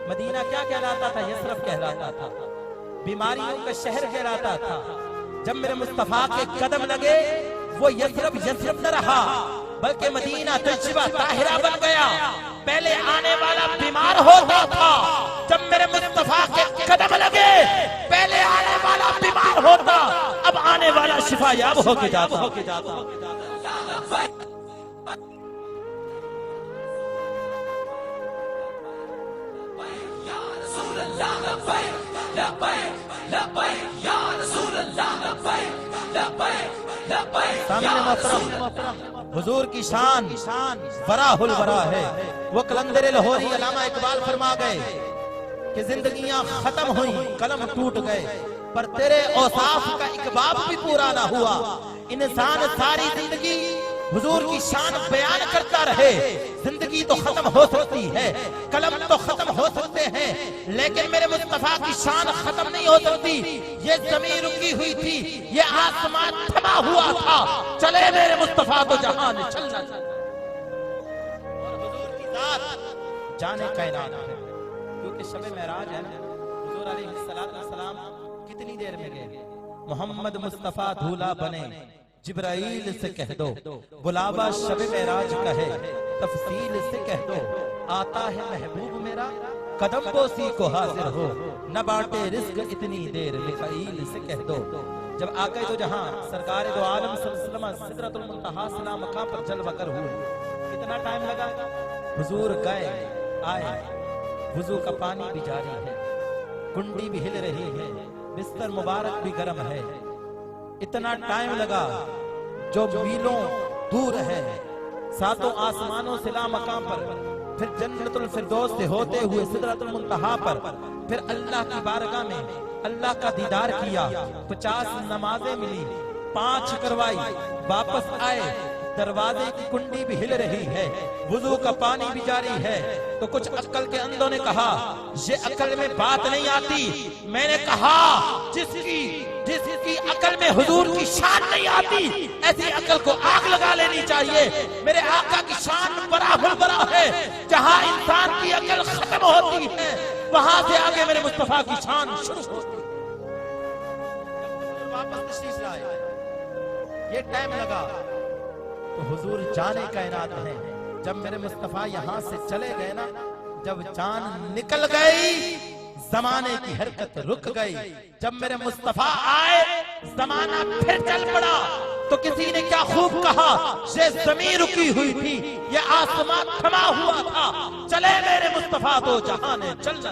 Medina क्या कहलाता था? यसरफ कहलाता था, बीमारियों का शहर कहलाता था। जब मेरे मुस्तफा के कदम लगे वो यसरफ यसरफ न रहा, बल्कि मदीना तैयबा ताहिरा बन गया। पहले आने वाला बीमार होता था, जब मेरे मुस्तफा के कदम लगे पहले आने वाला बीमार होता, अब आने वाला शिफा याब होके जाता। सामने मोहतरम हुजूर की शान बराहुल बरा है। वो कलंदर लाहौरी अल्लामा इकबाल फरमा गए कि जिंदगियां खत्म हुई, कलम टूट गए, पर तेरे औसाफ का एक बाब भी पूरा ना हुआ। इंसान सारी जिंदगी हुजूर की शान बयान करता रहे। जिंदगी तो खत्म हो सकती है, कलम तो खत्म हो सकते हैं, लेकिन मेरे मुस्तफा की शान खत्म नहीं हो सकती। ये जमीन रुकी हुई थी, ये आसमान थमा हुआ था, चले मेरे मुस्तफा तो जहान चलना। और हुजूर की जात जाने कायनात है, क्योंकि शब मेराज है ना। हुजूर अलैहिस्सलाम कितनी देर में गए? मोहम्मद मुस्तफा दूल्हा बने, जिब्राइल से कह दो बुलावा शब मेराज का है, तफसील से कह दो आता है महबूब मेरा, कदम बोसी को हाजिर हो, न बांटे रिस्क इतनी देर, मिकाईल से कह दो। जब आ गए तो जहां सरकार दो आलम सल्लल्लाहु अलैहि वसल्लम सिदरतुल मुंतहा सना मकाम पर जलवा कर हुए। कितना टाइम लगा? हुजूर गए आए, वुजू का पानी भी जारी है, कुंडी भी हिल रही है, बिस्तर मुबारक भी गर्म है। इतना टाइम लगा जो मीलों दूर है, सातों आसमानों से ला मकाम पर, फिर जन्नतुल फिरदौस से होते हुए सिदरतुल मुंतहा पर, फिर अल्लाह की बारगाह में अल्लाह का दीदार किया। 50 नमाजें मिली, 5 करवाई, वापस आए, दरवाजे की कुंडी भी हिल रही है, वुजू का पानी भी जारी है। तो कुछ अक्ल के अंधों ने कहा ये अक्ल में बात नहीं आती। मैंने कहा जिसकी अक्ल में हुजूर की शान नहीं आती, ऐसी अक्ल को आग लगा लेनी चाहिए। मेरे आका की शान बराहुल बरा है। जहां इंसान की अक्ल खत्म होती है, वहां से आगे मेरे मुस्तफा की शान शुरू होती है। वापस तशरीफ लाए, ये टाइम लगा। तो हुजूर जाने कायनात है। जब मेरे मुस्तफा यहाँ से चले गए ना, जब जान निकल गई, जमाने की हरकत रुक गई। जब मेरे मुस्तफा आए, जमाना फिर चल पड़ा। तो किसी ने क्या खूब कहा, ये जमीन रुकी हुई थी, ये आसमान थमा हुआ था, चले मेरे मुस्तफा तो जहां ने चलना।